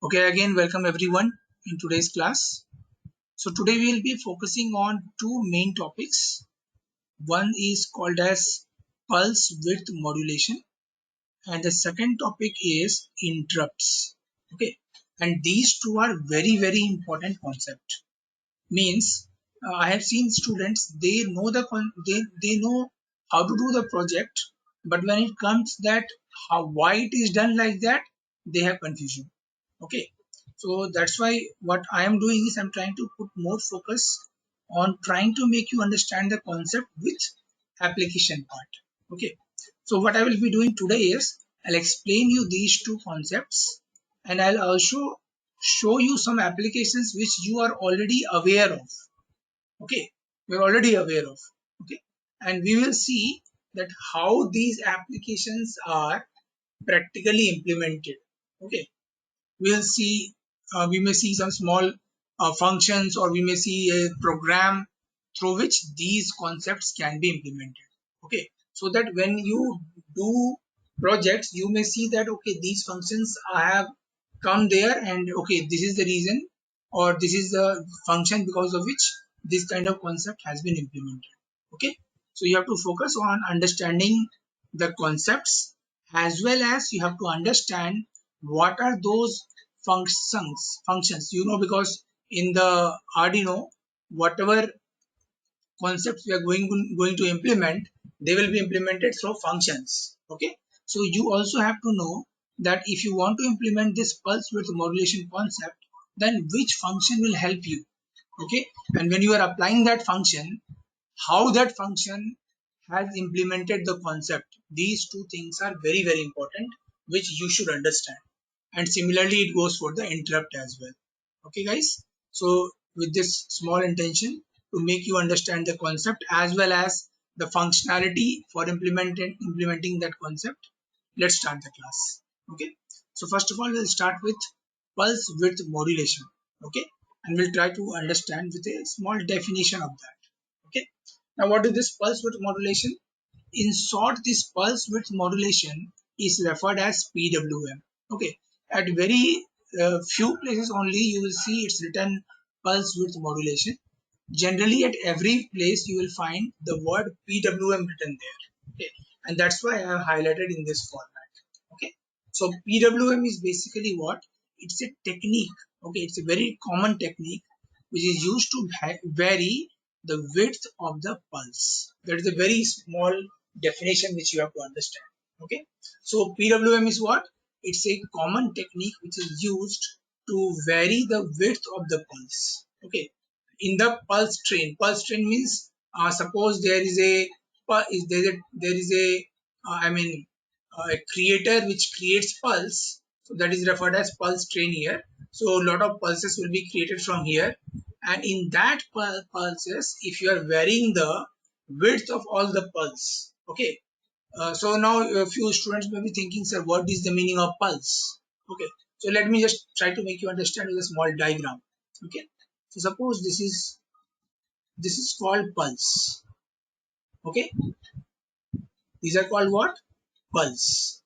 Okay, again, welcome everyone in today's class. So today we will be focusing on two main topics. One is called as pulse width modulation, and the second topic is interrupts. Okay, and these two are very important concept. Means I have seen students, they know they know how to do the project, but when it comes that how why it is done like that, they have confusion. Okay, so that's why what I am doing is I'm trying to put more focus on trying to make you understand the concept with application part. Okay, so what I will be doing today is I'll explain you these two concepts, and I'll also show you some applications which you are already aware of. Okay, we're already aware of. Okay, and we will see that how these applications are practically implemented. Okay, we'll see, we may see some small functions, or we may see a program through which these concepts can be implemented. Okay, so that when you do projects, you may see that okay, these functions have come there, and okay, this is the reason, or this is the function because of which this kind of concept has been implemented. Okay, so you have to focus on understanding the concepts, as well as you have to understand what are those functions, because in the Arduino, whatever concepts we are going to implement, they will be implemented through functions. Okay, so you also have to know that if you want to implement this pulse width modulation concept, then which function will help you. Okay, and when you are applying that function, how that function has implemented the concept, these two things are very important, which you should understand. And similarly it goes for the interrupt as well. Okay guys, so with this small intention to make you understand the concept as well as the functionality for implementing that concept, let's start the class. Okay, so first of all we'll start with pulse width modulation. Okay, and we'll try to understand with a small definition of that. Okay, now what is this pulse width modulation? In short, this pulse width modulation is referred as PWM. Okay, at very few places only you will see it's written pulse width modulation. Generally at every place you will find the word PWM written there. Okay, and that's why I have highlighted in this format. Okay, so PWM is basically what? It's a technique. Okay, it's a very common technique which is used to vary the width of the pulse. That is a very small definition which you have to understand. Okay, so PWM is what? It's a common technique which is used to vary the width of the pulse. Okay, in the pulse train means suppose there is a there is a I mean a creator which creates pulse, so that is referred as pulse train here. So a lot of pulses will be created from here, and in that pulses, if you are varying the width of all the pulse. Okay, so now a few students may be thinking, sir, what is the meaning of pulse? Okay, so let me just try to make you understand with a small diagram. Okay, so suppose this is called pulse. Okay, these are called what? Pulse.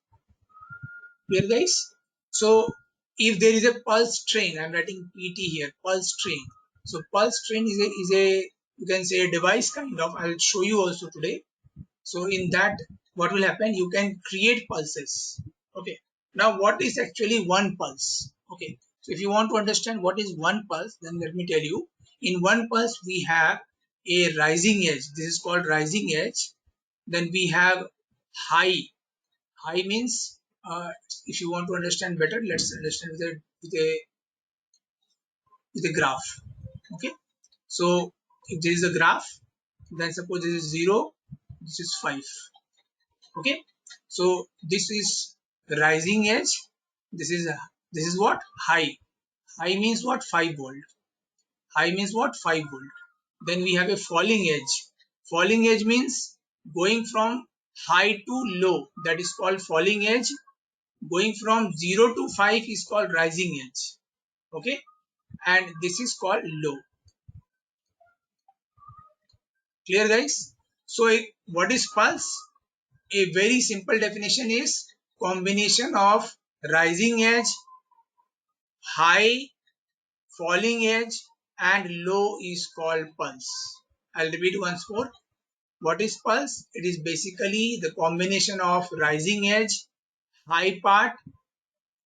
Clear guys? So if there is a pulse train, I'm writing PT here, pulse train. So pulse train is a you can say a device kind of, I'll show you also today. So in that, what will happen, you can create pulses. Okay, now what is actually one pulse? Okay, so if you want to understand what is one pulse, then let me tell you. In one pulse we have a rising edge, this is called rising edge. Then we have high. High means, if you want to understand better, let's understand with a graph. Okay, so if there is a graph, then suppose this is 0, this is 5. Okay, so this is rising edge, this is what? High. High means what? 5 volt. High means what? 5 volt. Then we have a falling edge. Falling edge means going from high to low, that is called falling edge. Going from 0 to 5 is called rising edge. Okay, and this is called low. Clear guys? So what is pulse? A very simple definition is combination of rising edge high, falling edge, and low is called pulse. I'll repeat once more. What is pulse? It is basically the combination of rising edge, high part,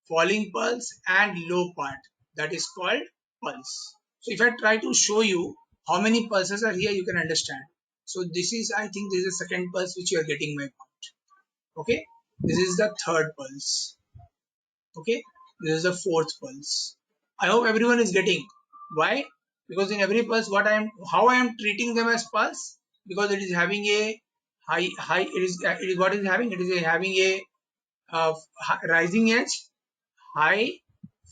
falling pulse, and low part. That is called pulse. So if I try to show you how many pulses are here, you can understand. So this is, I think this is the second pulse which you are getting my point. Okay, this is the third pulse. Okay, this is the fourth pulse. I hope everyone is getting. Why? Because in every pulse, how I am treating them as pulse, because it is having a high. It is what is having. It is having a rising edge, high,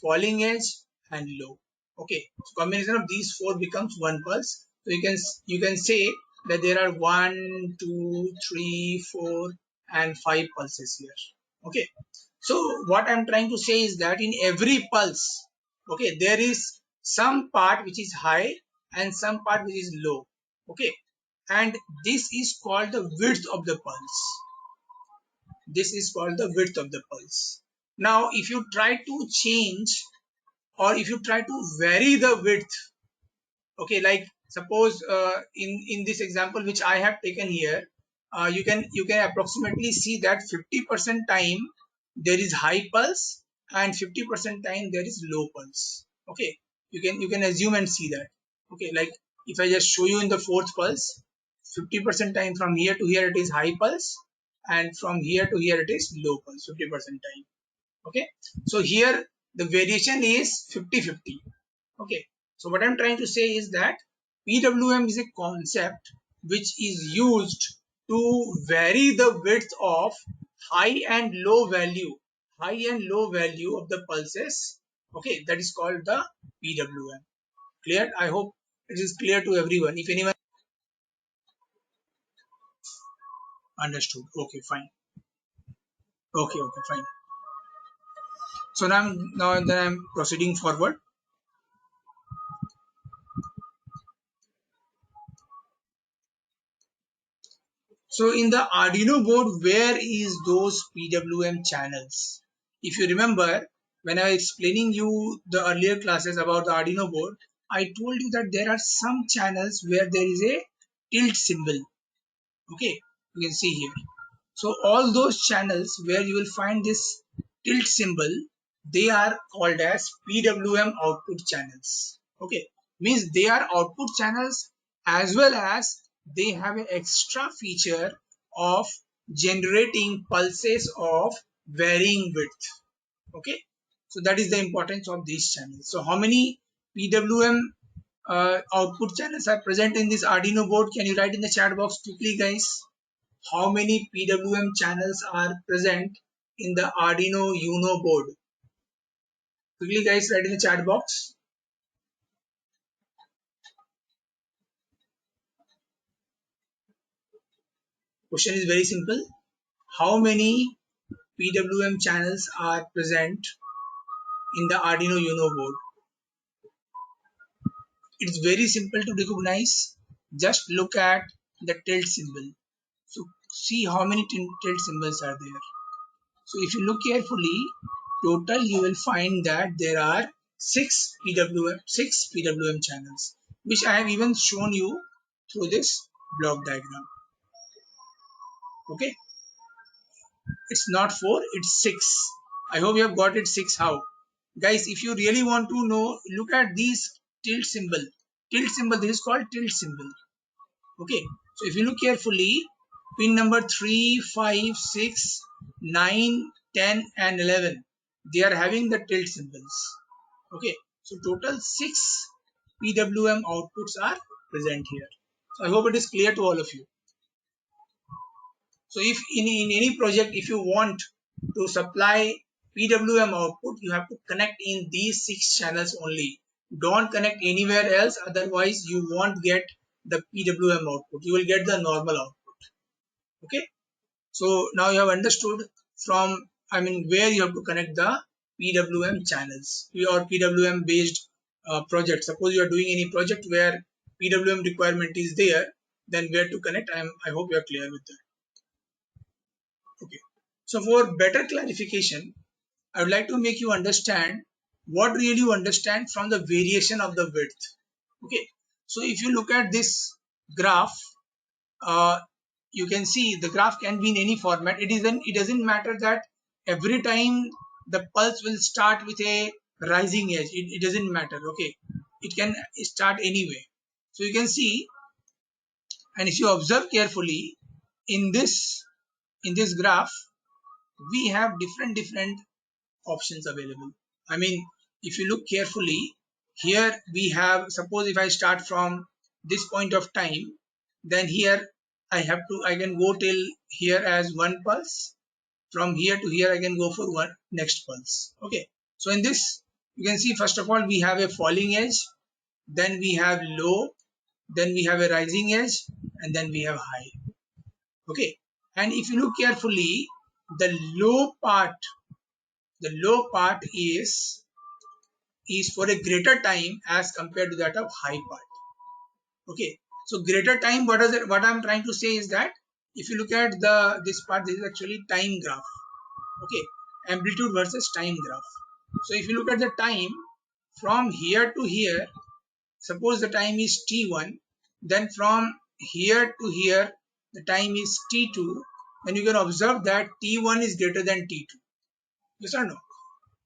falling edge, and low. Okay, so combination of these four becomes one pulse. So you can say that there are 1, 2, 3, 4, and 5 pulses here. Okay, so what I'm trying to say is that in every pulse, okay, there is some part which is high and some part which is low. Okay, and this is called the width of the pulse. This is called the width of the pulse. Now, if you try to change, or if you try to vary the width, okay, like suppose in this example which I have taken here, you can approximately see that 50% time there is high pulse and 50% time there is low pulse. Okay, you can assume and see that. Okay, like if I just show you in the fourth pulse, 50% time from here to here it is high pulse, and from here to here it is low pulse 50% time. Okay, so here the variation is 50-50. Okay, so what I'm trying to say is that PWM is a concept which is used to vary the width of high and low value of the pulses. Okay, that is called the PWM. Clear? I hope it is clear to everyone. If anyone understood, okay, fine. Okay, fine. So now then I'm proceeding forward. So in the Arduino board, where is those PWM channels? If you remember, when I was explaining you the earlier classes about the Arduino board, I told you that there are some channels where there is a tilt symbol. Okay, you can see here. So all those channels where you will find this tilt symbol, they are called as PWM output channels. Okay, means they are output channels as well as they have an extra feature of generating pulses of varying width. Okay, so that is the importance of these channels. So how many PWM output channels are present in this Arduino board? Can you write in the chat box quickly, guys? How many PWM channels are present in the Arduino Uno board? Quickly guys, write in the chat box. Question is very simple. How many PWM channels are present in the Arduino Uno board? It's very simple to recognize. Just look at the tilt symbol. So see how many tilt symbols are there. So if you look carefully, total you will find that there are six PWM channels, which I have even shown you through this block diagram. Okay, it's not four, it's six. I hope you have got it six. How? Guys, if you really want to know, look at these tilt symbol. Tilt symbol, this is called tilt symbol. Okay, so if you look carefully, pin number 3, 5, 6, 9, 10, and 11, they are having the tilt symbols. Okay, so total 6 PWM outputs are present here. So I hope it is clear to all of you. So if in any project, if you want to supply PWM output, you have to connect in these 6 channels only. Don't connect anywhere else, otherwise you won't get the PWM output. You will get the normal output. Okay. So now you have understood from, where you have to connect the PWM channels or PWM based project. Suppose you are doing any project where PWM requirement is there, then where to connect. I hope you are clear with that. Okay. So for better clarification, I would like to make you understand what really you understand from the variation of the width. Okay, so if you look at this graph, uh, you can see the graph can be in any format. It doesn't matter that every time the pulse will start with a rising edge. It doesn't matter. Okay, it can start anyway. So you can see, and if you observe carefully in this graph, we have different options available. I mean, if you look carefully, here we have, suppose if I start from this point of time, then here I can go till here as one pulse. From here to here I can go for one next pulse. Okay, so in this you can see, first of all we have a falling edge, then we have low, then we have a rising edge, and then we have high. Okay, and if you look carefully, the low part the low part is for a greater time as compared to that of high part. Okay, so greater time, what I'm trying to say is that if you look at this part, this is actually time graph. Okay, amplitude versus time graph. So if you look at the time from here to here, suppose the time is t1, then from here to here the time is t2, and you can observe that t1 is greater than t2. Yes or no?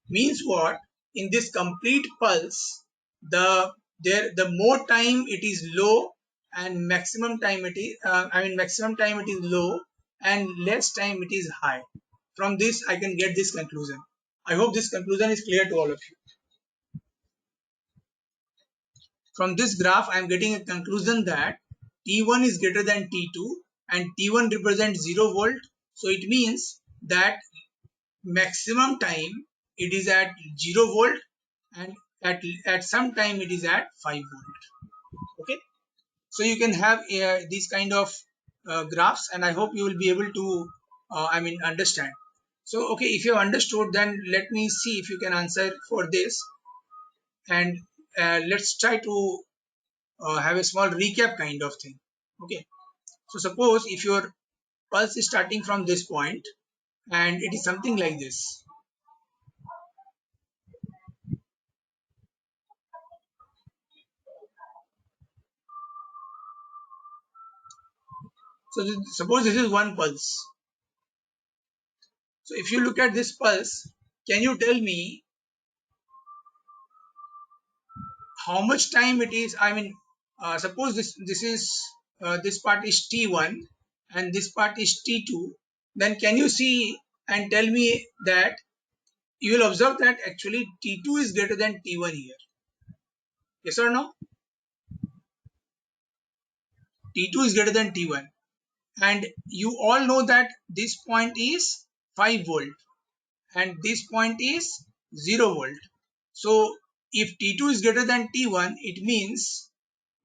Means what? In this complete pulse, the more time it is low, and maximum time it is maximum time it is low, and less time it is high. From this I can get this conclusion. I hope this conclusion is clear to all of you. From this graph I am getting a conclusion that T1 is greater than T2, and T1 represents 0 volt. So it means that maximum time it is at 0 volt, and at some time it is at 5 volt. Okay, so you can have these kind of graphs, and I hope you will be able to understand. So okay, if you have understood, then let me see if you can answer for this, and let's try to have a small recap kind of thing. Okay, so suppose if your pulse is starting from this point and it is something like this. So suppose this is one pulse. So if you look at this pulse, can you tell me how much time it is? I mean, suppose this part is T1 and this part is T2. Then can you see and tell me that you will observe that actually T2 is greater than T1 here. Yes or no? T2 is greater than T1, and you all know that this point is 5 volt and this point is 0 volt. So if T2 is greater than T1, it means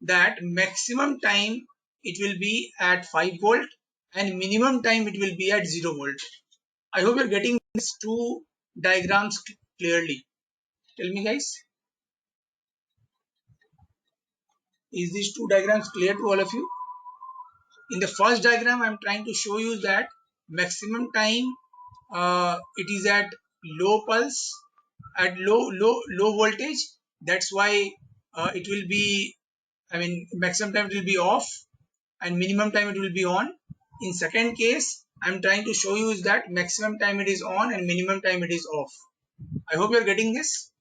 that maximum time it will be at 5 volt and minimum time it will be at 0 volt. I hope you're getting these two diagrams clearly. Tell me guys, is these two diagrams clear to all of you? In the first diagram I'm trying to show you that maximum time it is at low pulse, at low voltage. That's why it will be, maximum time it will be off and minimum time it will be on. In second case I'm trying to show you is that maximum time it is on and minimum time it is off. I hope you are getting this.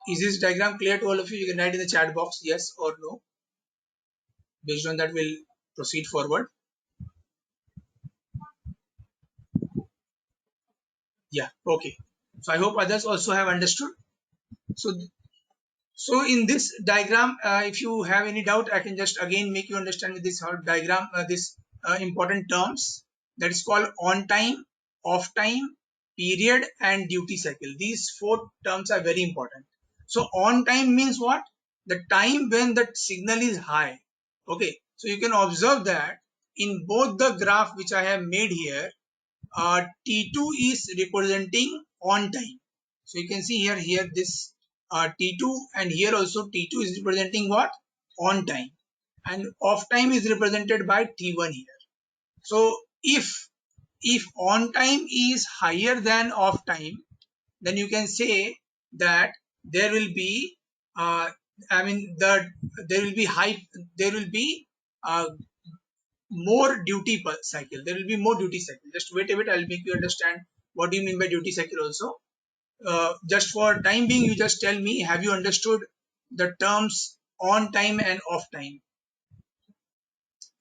Is this diagram clear to all of you? You can write in the chat box yes or no. Based on that we'll proceed forward. Yeah, okay. So I hope others also have understood. So so in this diagram, if you have any doubt, I can just again make you understand with this diagram, this important terms, that is called on time, off time, period, and duty cycle. These four terms are very important. So on time means what? The time when the signal is high. Okay, so you can observe that in both the graph which I have made here, T2 is representing on time. So you can see here this T2, and here also T2 is representing what? On time. and off time is represented by T1 here. So if on time is higher than off time, then you can say that there will be I mean there will be high there will be uh, more duty per cycle. There will be more duty cycle. Just wait a bit, I'll make you understand what do you mean by duty cycle also. Just for time being, you just tell me, have you understood the terms on time and off time?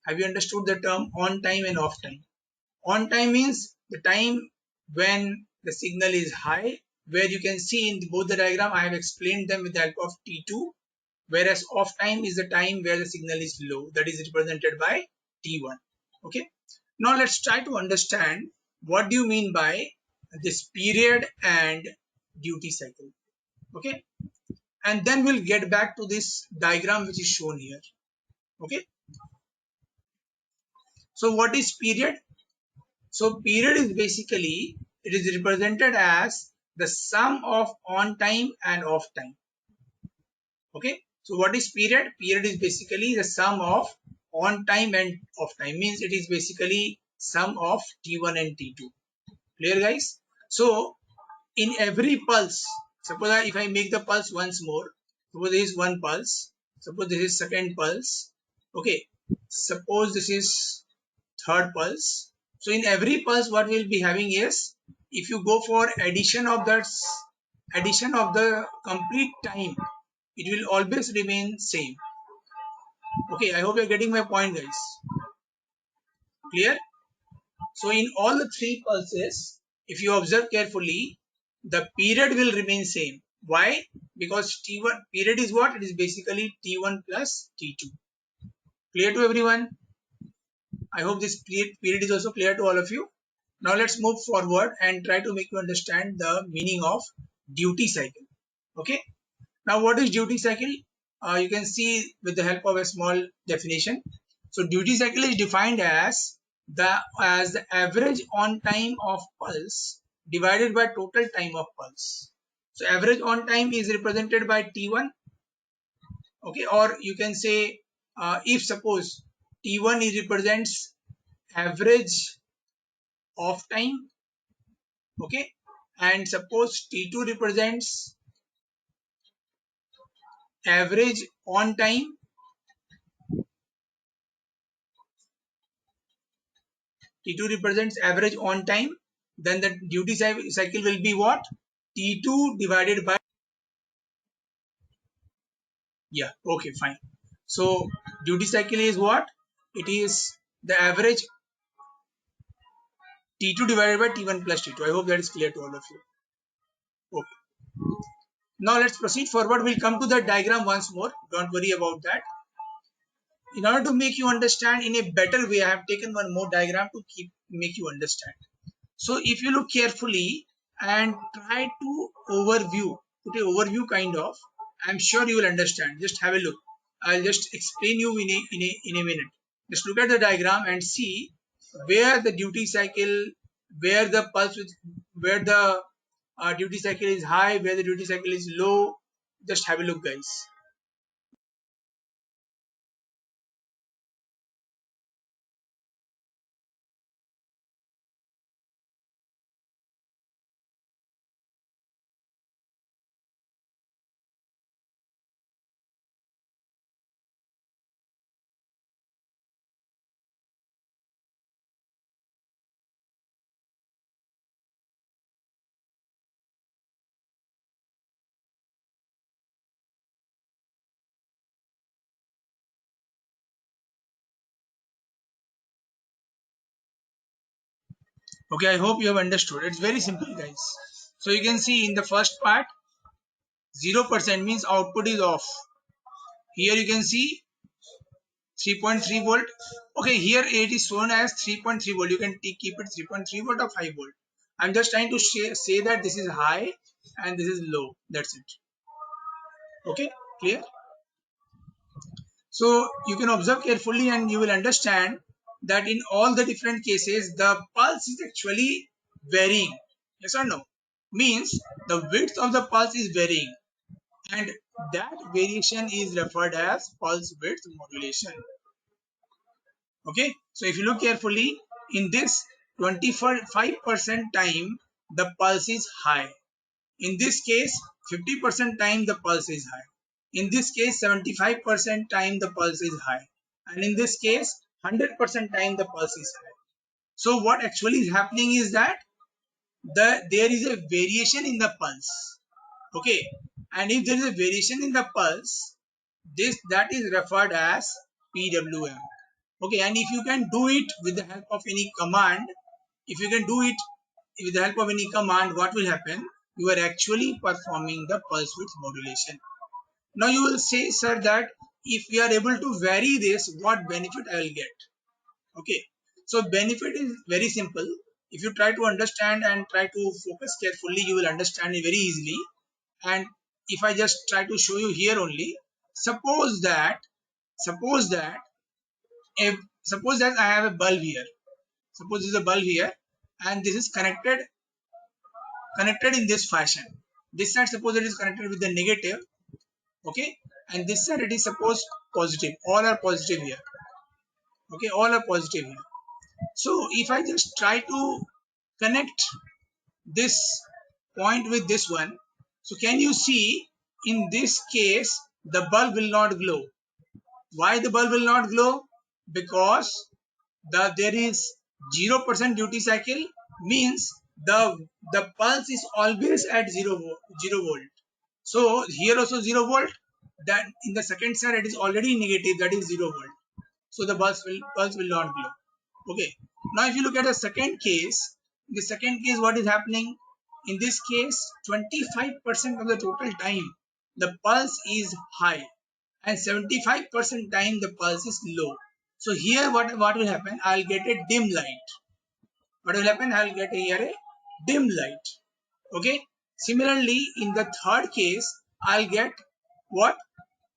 Have you understood the term on time and off time? On time means the time when the signal is high, where you can see in both the diagram I have explained them with the help of T2, whereas off time is the time where the signal is low, that is represented by T1. Okay, now let's try to understand what do you mean by this period and duty cycle. Okay, and then we'll get back to this diagram which is shown here. Okay, so what is period? So period is basically, it is represented as the sum of on time and off time. Okay, so what is period? Period is basically the sum of on time and off time, means it is basically sum of T1 and T2. Clear guys? So in every pulse, suppose if I make the pulse once more, suppose this is one pulse, suppose this is second pulse, okay, suppose this is third pulse. So in every pulse what we'll be having is, if you go for addition of the complete time, it will always remain same. Okay, I hope you're getting my point guys. Clear? So in all the three pulses, if you observe carefully, the period will remain same. Why? Because T1 period is what? It is basically T1 plus T2. Clear to everyone? I hope this period is also clear to all of you. Now let's move forward and try to make you understand the meaning of duty cycle. Okay. Now what is duty cycle? You can see with the help of a small definition. So duty cycle is defined as the average on time of pulse divided by total time of pulse. So average on time is represented by T1. Okay, or you can say if suppose T1 is represents average off time, okay, and suppose T2 represents average on time, T2 represents average on time, then the duty cycle will be what? T2 divided by, yeah, okay, fine. So duty cycle is what? It is the average T2 divided by T1 plus T2. I hope that is clear to all of you. Okay. Now let's proceed forward. We'll come to the diagram once more. Don't worry about that. In order to make you understand in a better way, I have taken one more diagram to make you understand. So if you look carefully and try to put an overview kind of, I'm sure you will understand. Just have a look. I'll just explain you in a minute. Just look at the diagram and see where the duty cycle, where the pulse, where the duty cycle is high, where the duty cycle is low. Just have a look, guys. Okay, I hope you have understood. It's very simple, guys. So you can see in the first part, 0% means output is off. Here you can see 3.3 volt. Okay, here it is shown as 3.3 volt. You can keep it 3.3 volt or 5 volt. I'm just trying to say that this is high and this is low. That's it. Okay, clear? So you can observe carefully and you will understand that in all the different cases, the pulse is actually varying. Yes or no? Means the width of the pulse is varying, and that variation is referred as pulse width modulation. Okay, so if you look carefully, in this 25% time the pulse is high. In this case 50% time the pulse is high. In this case 75% time the pulse is high. And in this case 100% time the pulse is high. So what actually is happening is that there is a variation in the pulse. Okay, and if there is a variation in the pulse, this that is referred as PWM. Okay, and if you can do it with the help of any command, if you can do it with the help of any command, what will happen? You are actually performing the pulse width modulation. Now you will say, sir, that if we are able to vary this, what benefit I will get? Okay, so benefit is very simple. If you try to understand and try to focus carefully, you will understand it very easily. And if I just try to show you here only, suppose that suppose that if suppose that I have a bulb here. Suppose this is a bulb here, and this is connected in this fashion. This side suppose it is connected with the negative, okay, and this side it is suppose positive. All are positive here. Okay, all are positive here. So if I just try to connect this point with this one, so can you see, in this case the bulb will not glow. Why the bulb will not glow? Because there is 0% duty cycle, means the pulse is always at 0 volt. So here also 0 volt, that in the second side it is already negative, that is 0 volt. So the pulse will not glow. Okay, now if you look at the second case, in the second case what is happening? In this case 25% of the total time the pulse is high, and 75% time the pulse is low. So here what will happen? I'll get a dim light. What will happen? I'll get here a dim light. Okay, similarly in the third case I'll get what?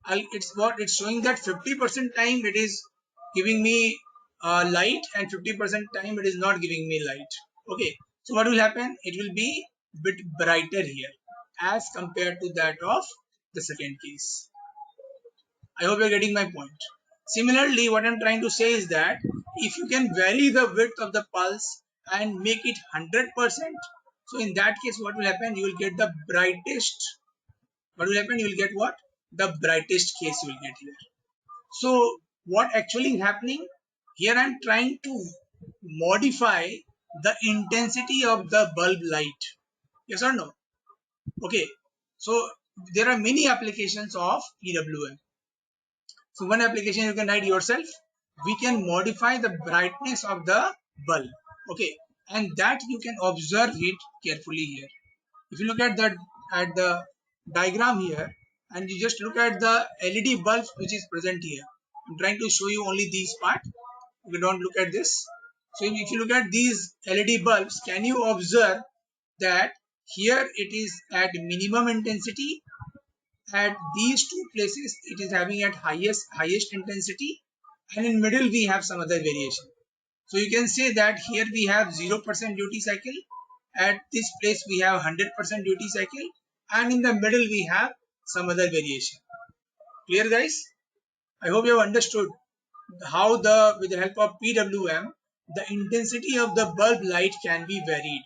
It's showing that 50% time it is giving me light, and 50% time it is not giving me light. Okay, so what will happen? It will be bit brighter here as compared to that of the second case. I hope you're getting my point. Similarly, what I'm trying to say is that if you can vary the width of the pulse and make it 100%, so in that case, what will happen? You will get the brightest. What will happen? You will get what? The brightest case you will get here. So, what actually is happening? Here I'm trying to modify the intensity of the bulb light. Yes or no? Okay. So, there are many applications of PWM. So one application you can write yourself. We can modify the brightness of the bulb. Okay, and that you can observe it carefully here. If you look at the diagram here, and you just look at the LED bulbs which is present here. I'm trying to show you only these part. We don't look at this. So if you look at these LED bulbs, can you observe that here it is at minimum intensity, at these two places it is having at highest intensity, and in middle we have some other variation. So you can say that here we have 0% duty cycle, at this place we have 100% duty cycle, and in the middle we have some other variation. Clear, guys? I hope you have understood how the with the help of PWM the intensity of the bulb light can be varied.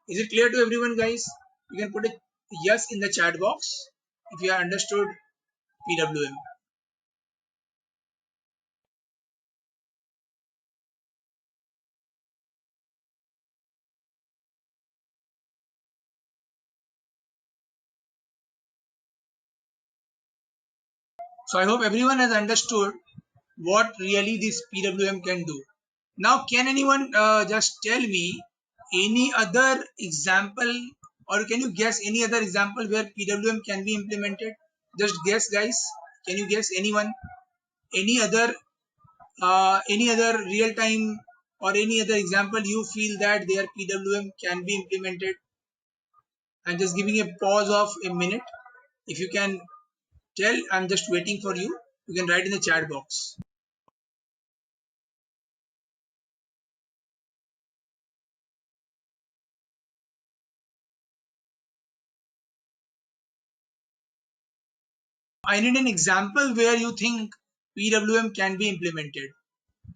Is it clear to everyone, guys? You can put a yes in the chat box if you have understood PWM. So I hope everyone has understood what really this PWM can do. Now, can anyone just tell me any other example, or can you guess any other example where PWM can be implemented? Just guess, guys. Can you guess anyone? Any other real time or any other example you feel that their PWM can be implemented? I'm just giving a pause of a minute. If you can tell, I'm just waiting for you. You can write in the chat box. I need an example where you think PWM can be implemented.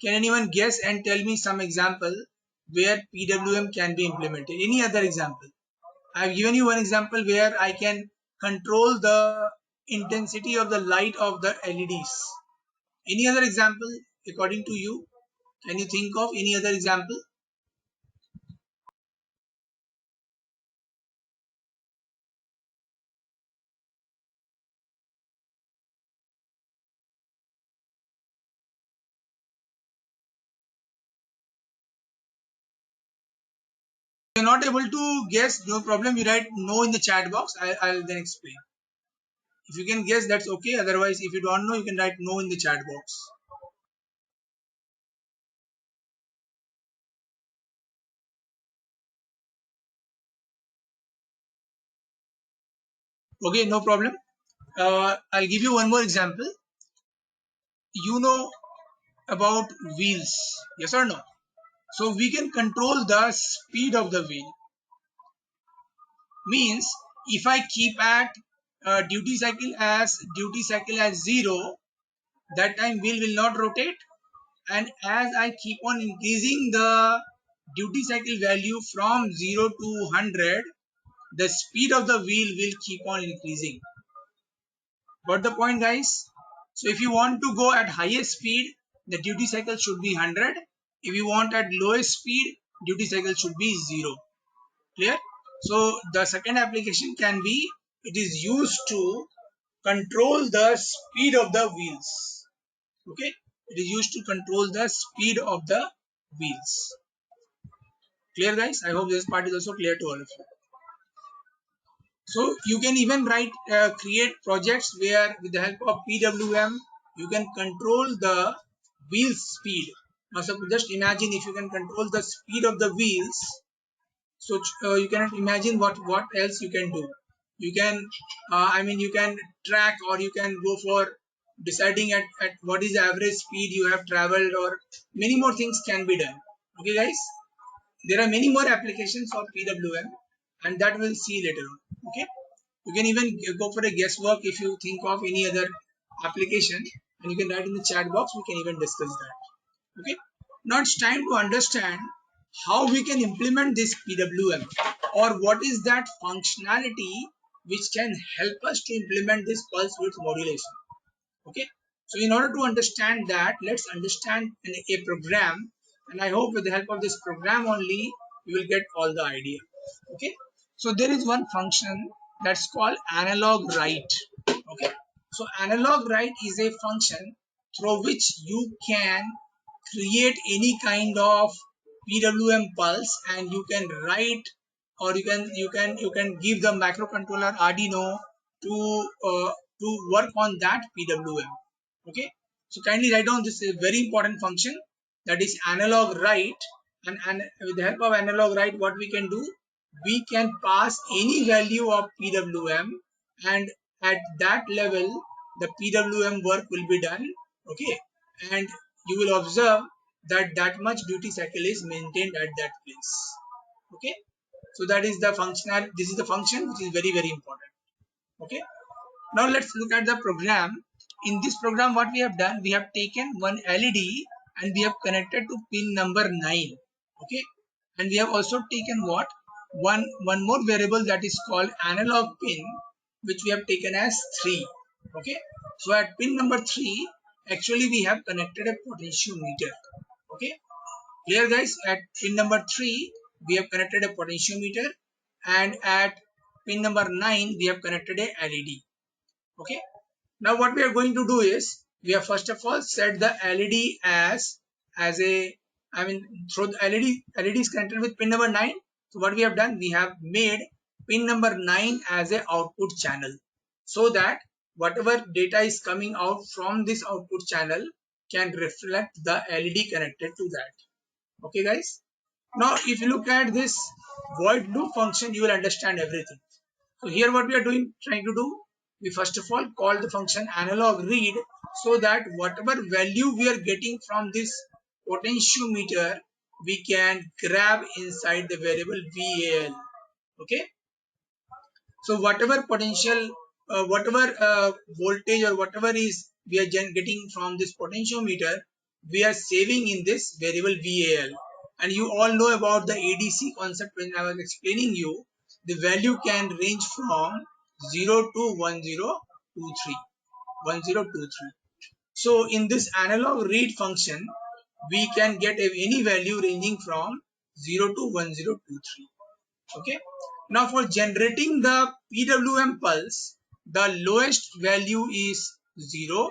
Can anyone guess and tell me some example where PWM can be implemented? Any other example? I've given you one example where I can control the intensity of the light of the LEDs. Any other example according to you? Can you think of any other example? If you're not able to guess, no problem. You write no in the chat box. I'll then explain. If you can guess, that's okay. Otherwise, if you don't know, you can write no in the chat box. Okay, no problem. I'll give you one more example. You know about wheels, yes or no? So we can control the speed of the wheel. Means if I keep at duty cycle as 0, that time wheel will not rotate, and as I keep on increasing the duty cycle value from 0 to 100, the speed of the wheel will keep on increasing. Got the point, guys? So if you want to go at highest speed, the duty cycle should be 100. If you want at lowest speed, duty cycle should be 0. Clear? So the second application can be, it is used to control the speed of the wheels. Okay, it is used to control the speed of the wheels. Clear, guys? I hope this part is also clear to all of you. So you can even create projects where with the help of PWM you can control the wheel speed. Now so just imagine if you can control the speed of the wheels. So you cannot imagine what else you can do. You can you can track, or you can go for deciding at what is the average speed you have traveled, or many more things can be done. Okay, guys, there are many more applications of PWM, and that we'll see later on. Okay, you can even go for a guesswork if you think of any other application, and you can write in the chat box. We can even discuss that. Okay, now it's time to understand how we can implement this PWM, or what is that functionality which can help us to implement this pulse width modulation. Okay, so in order to understand that, let's understand a program, and I hope with the help of this program only you will get all the idea. Okay, so there is one function that's called analog write. Okay, so analog write is a function through which you can create any kind of PWM pulse, and you can write, or you can give the microcontroller Arduino to to work on that PWM. Okay, so kindly write down this very important function, that is analog write. And with the help of analog write, what we can do, we can pass any value of PWM, and at that level the PWM work will be done. Okay, and you will observe that that much duty cycle is maintained at that place. Okay, so that is the functional, this is the function which is very important. Okay, now let's look at the program. In this program, what we have done, we have taken one LED and we have connected to pin number 9. Okay, and we have also taken what, one more variable, that is called analog pin, which we have taken as 3. Okay, so at pin number 3, actually we have connected a potentiometer. Okay, clear, guys? At pin number 3 we have connected a potentiometer, and at pin number 9 we have connected a LED. Okay, now what we are going to do is, we have first of all set the LED as a, through the LED is connected with pin number 9. So what we have done, we have made pin number 9 as a output channel, so that whatever data is coming out from this output channel can reflect the LED connected to that. Okay, guys, now if you look at this void loop function, you will understand everything. So here what we are trying to do, we first of all call the function analog read, so that whatever value we are getting from this potentiometer, we can grab inside the variable VAL. Okay, so whatever potential, whatever voltage or whatever is we are getting from this potentiometer, we are saving in this variable VAL. And you all know about the ADC concept when I was explaining you. The value can range from 0 to 1023. 1023. So in this analog read function, we can get any value ranging from 0 to 1023. Okay. Now for generating the PWM pulse, the lowest value is 0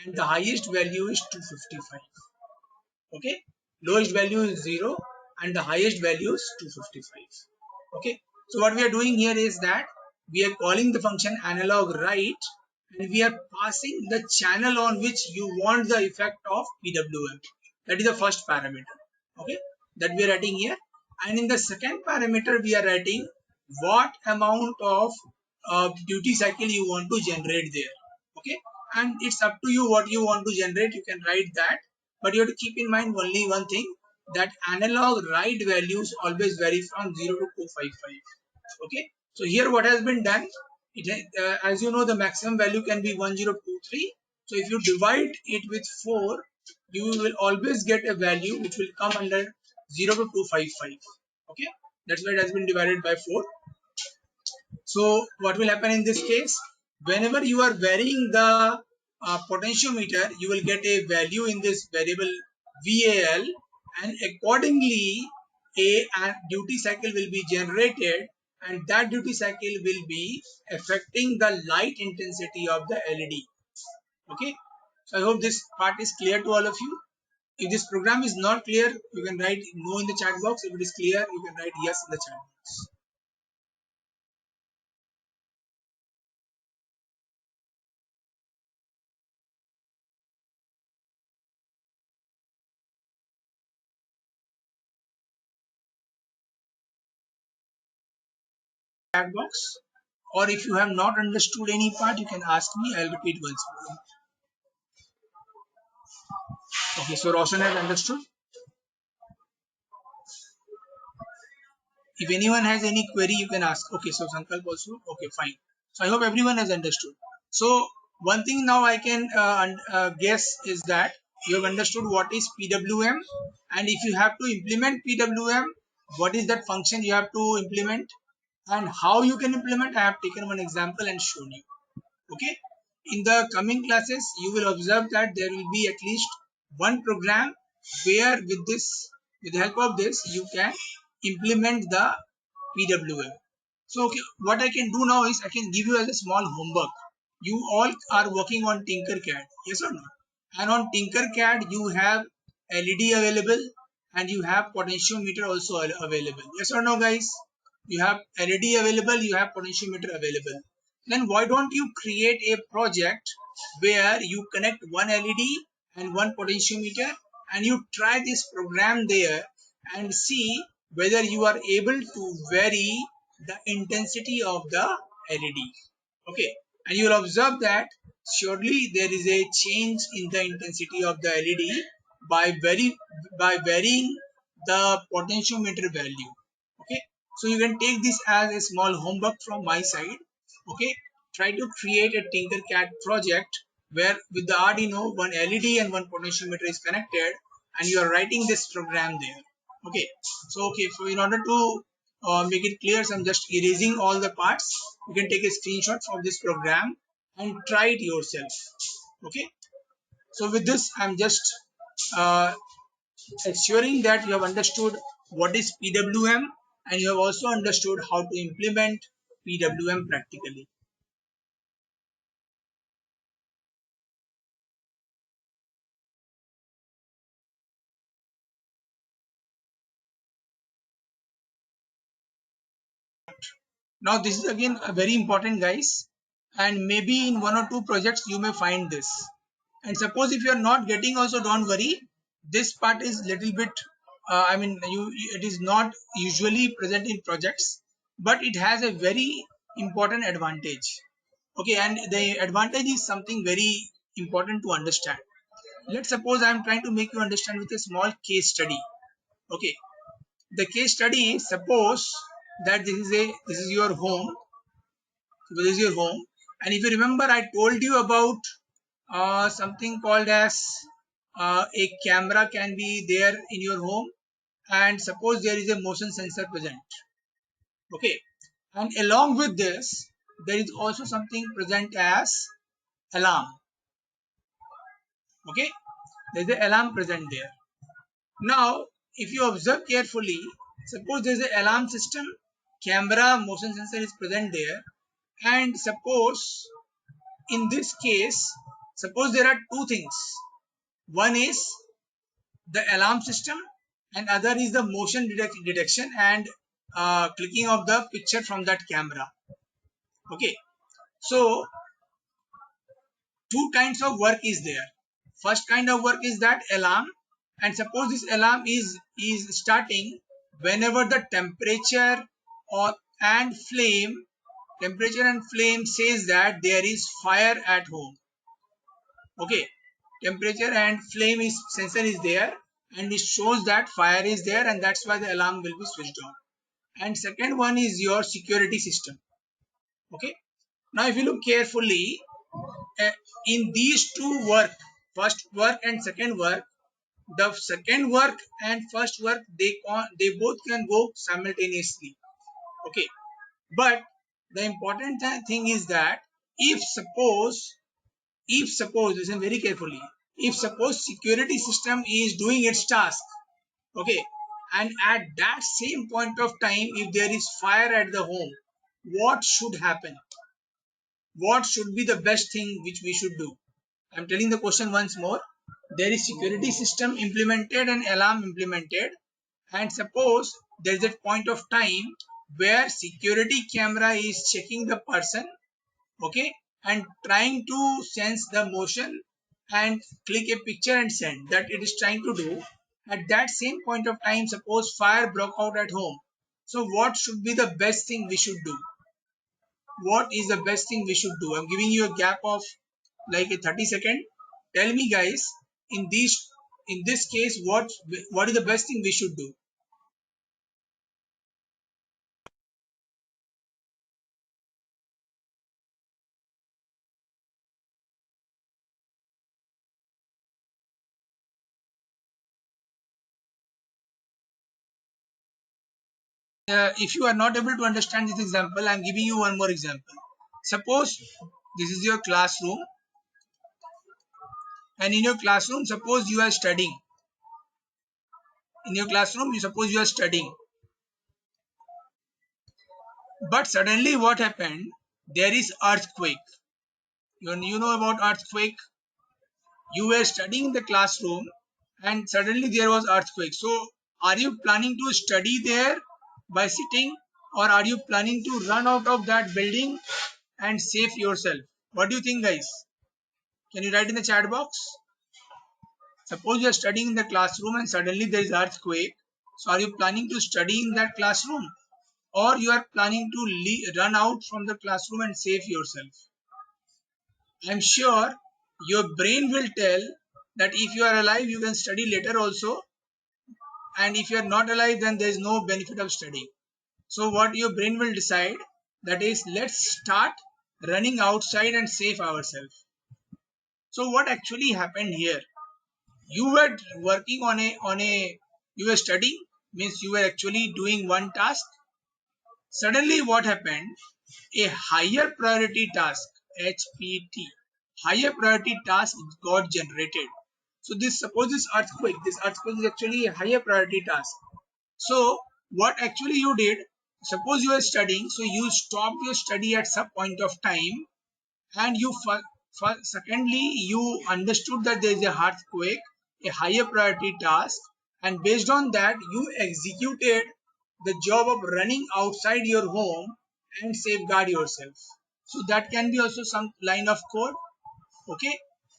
and the highest value is 255. Okay, lowest value is 0 and the highest value is 255. Okay, so what we are doing here is that we are calling the function analog write and we are passing the channel on which you want the effect of PWM. That is the first parameter. Okay, that we are writing here. And in the second parameter we are writing what amount of duty cycle you want to generate there. Okay, and it's up to you what you want to generate. You can write that, but you have to keep in mind only one thing, that analog write values always vary from 0 to 255. Okay, so here what has been done, as you know, the maximum value can be 1023. So if you divide it with 4, you will always get a value which will come under 0 to 255. Okay, that's why it has been divided by 4. So what will happen in this case? Whenever you are varying the potentiometer, you will get a value in this variable VAL, and accordingly a duty cycle will be generated, and that duty cycle will be affecting the light intensity of the LED. Okay, so I hope this part is clear to all of you. If this program is not clear, you can write no in the chat box. If it is clear, you can write yes in the chat box. Chat box, or if you have not understood any part, you can ask me. I'll repeat once more. Okay, so Roshan has understood. If anyone has any query, you can ask. Okay, so Sankalp also. Okay, fine. So I hope everyone has understood. So one thing now I can guess is that you have understood what is PWM, and if you have to implement PWM, what is that function you have to implement, and how you can implement. I have taken one example and shown you. Okay, in the coming classes you will observe that there will be at least one program where with the help of this you can implement the PWM. So okay, what I can do now is I can give you as a small homework. You all are working on Tinkercad, yes or no? And on Tinkercad you have LED available and you have potentiometer also available, yes or no guys? You have LED available, you have potentiometer available. Then why don't you create a project where you connect one LED and one potentiometer and you try this program there and see whether you are able to vary the intensity of the LED. Okay, and you will observe that surely there is a change in the intensity of the LED by varying the potentiometer value. Okay, so you can take this as a small homework from my side. Okay, try to create a Tinkercad project where with the Arduino one LED and one potentiometer is connected and you are writing this program there. Okay, so okay, so in order to make it clear, so I'm just erasing all the parts. You can take a screenshot of this program and try it yourself. Okay, so with this I'm just uh, assuring that you have understood what is PWM and you have also understood how to implement PWM practically. Now this is again a very important guys, and maybe in one or two projects you may find this. And suppose if you are not getting also, don't worry, this part is little bit I mean it is not usually present in projects, but it has a very important advantage. Okay, and the advantage is something very important to understand. Let's suppose I am trying to make you understand with a small case study. Okay, the case study is, suppose that this is your home. So this is your home, and if you remember I told you about something called as a camera can be there in your home, and suppose there is a motion sensor present. Okay, and along with this there is also something present as alarm. Okay, there is an alarm present there. Now if you observe carefully, suppose there is an alarm system, camera, motion sensor is present there, and suppose in this case, suppose there are two things. One is the alarm system and other is the motion detection and clicking of the picture from that camera. Okay, so two kinds of work is there. First kind of work is that alarm, and suppose this alarm is starting whenever the or and flame temperature and flame says that there is fire at home. Okay, temperature and flame is sensor is there, and it shows that fire is there, and that's why the alarm will be switched on. And second one is your security system. Okay, now if you look carefully, uh, in these two work, first work and second work, the second work and first work, they both can go simultaneously. Okay, but the important thing is that if suppose listen very carefully, if suppose security system is doing its task, okay, and at that same point of time if there is fire at the home, what should happen? What should be the best thing which we should do? I'm telling the question once more. There is security system implemented and alarm implemented, and suppose there is a point of time where security camera is checking the person, okay, and trying to sense the motion and click a picture and send, that it is trying to do. At that same point of time, suppose fire broke out at home, so what should be the best thing we should do? What is the best thing we should do? I'm giving you a gap of like a 30-second. Tell me guys, in this case, what is the best thing we should do? If you are not able to understand this example, I'm giving you one more example. Suppose this is your classroom, and in your classroom, suppose you are studying. In your classroom, you suppose you are studying, but suddenly what happened? There is earthquake. You know about earthquake. You were studying in the classroom, and suddenly there was earthquake. So, are you planning to study there by sitting, or are you planning to run out of that building and save yourself? What do you think, guys? Can you write in the chat box? Suppose you are studying in the classroom and suddenly there is earthquake. So are you planning to study in that classroom, or you are planning to run out from the classroom and save yourself? I'm sure your brain will tell that if you are alive, you can study later also, and if you are not alive, then there is no benefit of studying. So what your brain will decide, that is, let's start running outside and save ourselves. So what actually happened here? You were working on a you were studying, means you were actually doing one task. Suddenly what happened? A higher priority task, HPT, higher priority task got generated. So this, suppose this earthquake is actually a higher priority task. So what actually you did, suppose you are studying, so you stopped your study at some point of time, and secondly you understood that there is a earthquake, a higher priority task, and based on that you executed the job of running outside your home and safeguard yourself. So that can be also some line of code. Okay,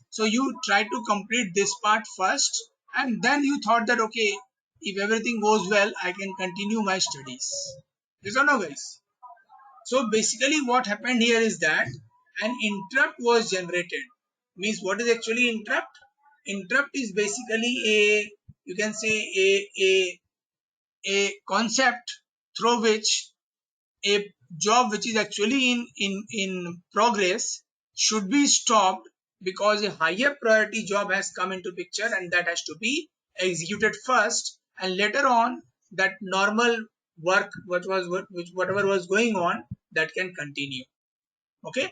so you try to complete this part first, and then you thought that, okay, if everything goes well, I can continue my studies. Yes or no, guys? So basically what happened here is that an interrupt was generated. Means what is actually interrupt? Interrupt is basically a, you can say, a concept through which a job which is actually in progress should be stopped because a higher priority job has come into picture and that has to be executed first, and later on that normal work whatever was going on, that can continue. Okay,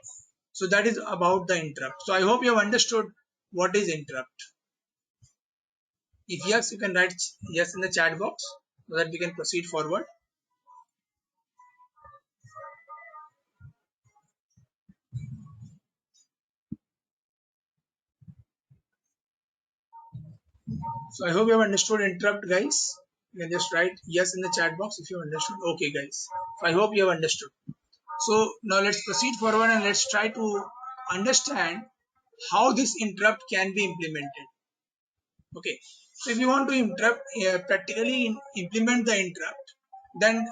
so that is about the interrupt. So I hope you have understood what is interrupt. If yes, you can write yes in the chat box so that we can proceed forward. So I hope you have understood interrupt, guys. You can just write yes in the chat box if you understood. Okay, guys. So I hope you have understood. So now let's proceed forward and let's try to understand how this interrupt can be implemented. Okay. So if you want to interrupt practically implement the interrupt, then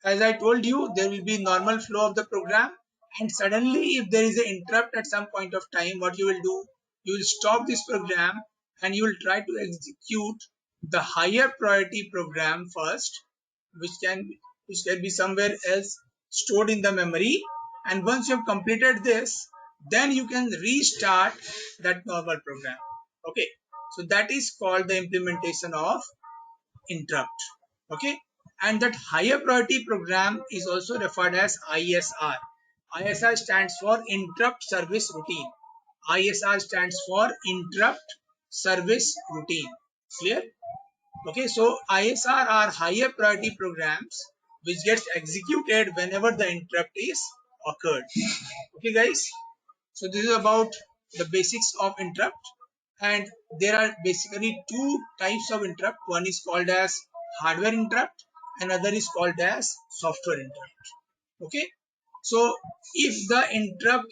as I told you, there will be normal flow of the program, and suddenly if there is an interrupt at some point of time, what you will do, you will stop this program and you will try to execute the higher priority program first, which can which can be somewhere else stored in the memory, and once you have completed this, then you can restart that normal program. Okay, so that is called the implementation of interrupt. Okay, and that higher priority program is also referred as ISR. ISR stands for interrupt service routine. ISR stands for interrupt service routine. Clear? Okay, so ISR are higher priority programs which gets executed whenever the interrupt is occurred. Okay, guys. So this is about the basics of interrupt, and there are basically two types of interrupt. One is called as hardware interrupt, another is called as software interrupt. Okay, so if the interrupt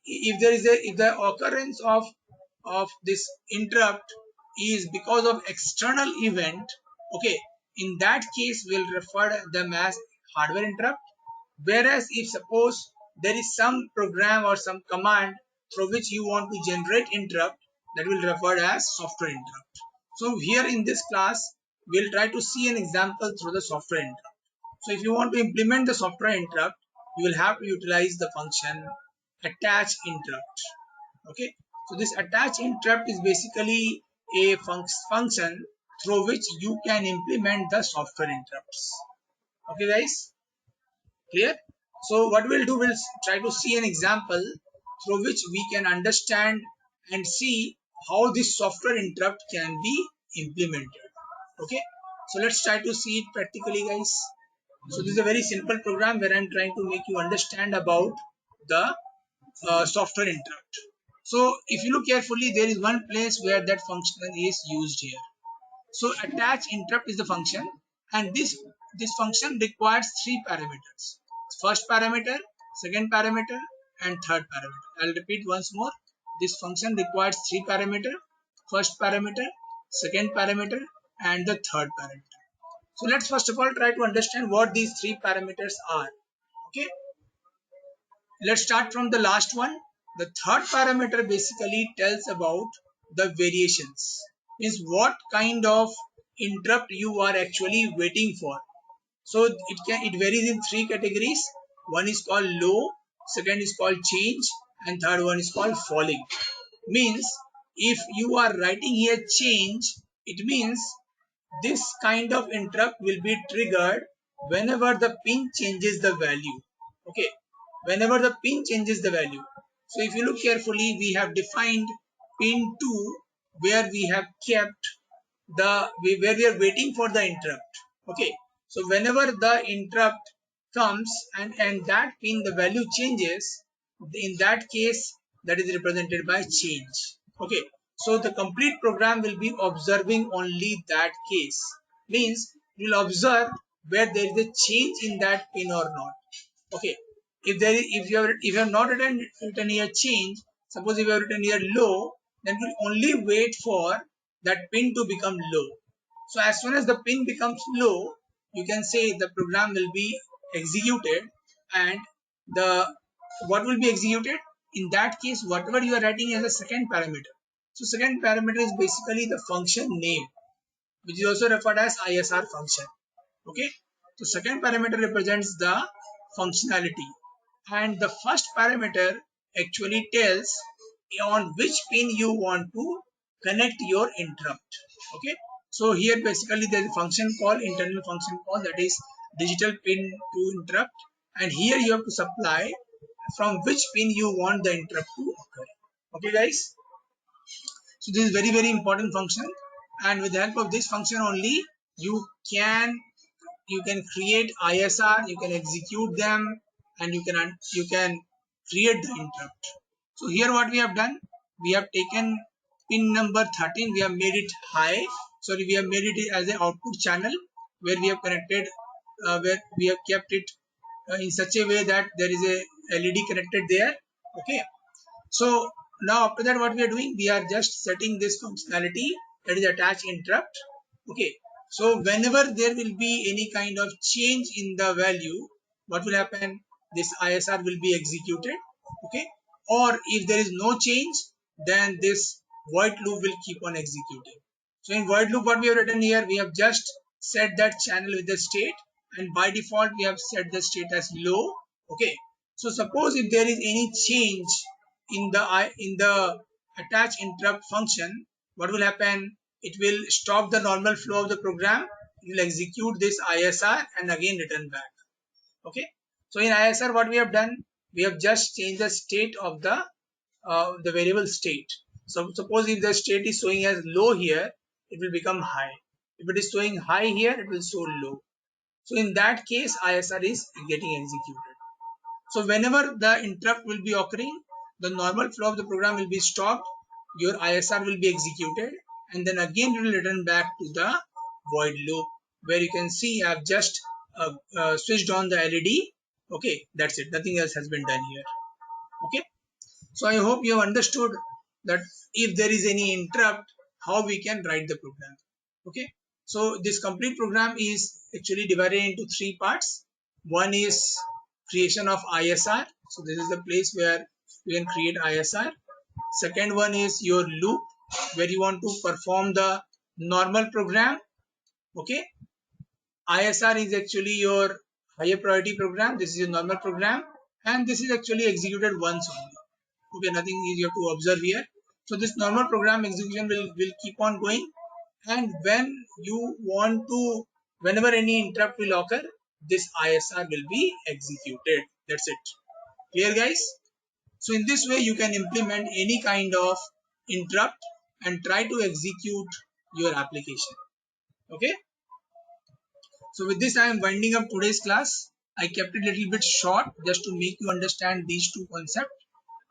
if there is a if the occurrence of this interrupt is because of external event, okay, in that case we'll refer them as hardware interrupt. Whereas if suppose there is some program or some command through which you want to generate interrupt, that will refer as software interrupt. So here in this class we'll try to see an example through the software interrupt. So if you want to implement the software interrupt, you will have to utilize the function attach interrupt. Okay, so this attach interrupt is basically a function through which you can implement the software interrupts. Okay, guys, clear? So what we'll do, we'll try to see an example through which we can understand and see how this software interrupt can be implemented. Okay, so let's try to see it practically, guys. So this is a very simple program where I'm trying to make you understand about the software interrupt. So if you look carefully, there is one place where that function is used here. So attach interrupt is the function, and this function requires three parameters. First parameter, second parameter, and third parameter. I'll repeat once more. This function requires three parameter: first parameter, second parameter, and the third parameter. So let's first of all try to understand what these three parameters are. Okay, let's start from the last one. The third parameter basically tells about the variations, means what kind of interrupt you are actually waiting for. So it varies in three categories. One is called low, second is called change, and third one is called falling. Means if you are writing here change, it means this kind of interrupt will be triggered whenever the pin changes the value. Okay, whenever the pin changes the value. So if you look carefully, we have defined pin 2 where we have kept where we are waiting for the interrupt. Okay, so whenever the interrupt comes and that pin the value changes, in that case that is represented by change. Okay, so the complete program will be observing only that case, means you will observe where there is a change in that pin or not. Okay, if you have not written here change, suppose if you have written here low, then we will only wait for that pin to become low. So as soon as the pin becomes low, you can say the program will be executed, and the what will be executed in that case, whatever you are writing as a second parameter. So second parameter is basically the function name, which is also referred as ISR function. Okay, so second parameter represents the functionality, and the first parameter actually tells on which pin you want to connect your interrupt. Okay, so here basically there is a function call, internal function call, that is digital pin to interrupt, and here you have to supply from which pin you want the interrupt to occur. Okay guys, so this is very important function, and with the help of this function only you can create ISR, you can execute them, and you can create the interrupt. So here what we have done, we have taken pin number 13, we have made it high. Sorry, we have made it as an output channel where we have connected, where we have kept it in such a way that there is a LED connected there. Okay, so now after that what we are doing, we are just setting this functionality, that is attach interrupt. Okay, so whenever there will be any kind of change in the value, what will happen, this ISR will be executed. Okay, or if there is no change, then this void loop will keep on executing. So in void loop what we have written here, we have just set that channel with the state, and by default we have set the state as low. Okay, so suppose if there is any change in the attach interrupt function, what will happen, it will stop the normal flow of the program, it will execute this ISR and again return back. Okay, so in ISR what we have done, we have just changed the state of the variable state. So suppose if the state is showing as low here, it will become high. If it is showing high here, it will show low. So in that case ISR is getting executed. So whenever the interrupt will be occurring, the normal flow of the program will be stopped, your ISR will be executed, and then again it will return back to the void loop, where you can see I have just switched on the LED. Okay, that's it, nothing else has been done here. Okay, so I hope you have understood that if there is any interrupt, how we can write the program. Okay, so this complete program is actually divided into three parts. One is creation of ISR. So this is the place where we can create ISR. Second one is your loop, where you want to perform the normal program. Okay, ISR is actually your higher priority program. This is your normal program, and this is actually executed once only. Okay, nothing is you have to observe here. So this normal program execution will keep on going, and when you want to, whenever any interrupt will occur, this ISR will be executed. That's it. Clear guys? So in this way you can implement any kind of interrupt and try to execute your application. Okay, so with this I am winding up today's class. I kept it a little bit short just to make you understand these two concepts.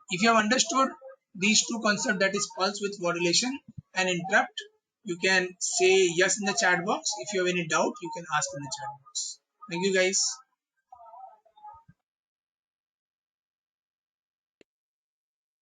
If you have understood these two concepts, that is pulse width modulation and interrupt, you can say yes in the chat box. If you have any doubt, you can ask in the chat box. Thank you guys.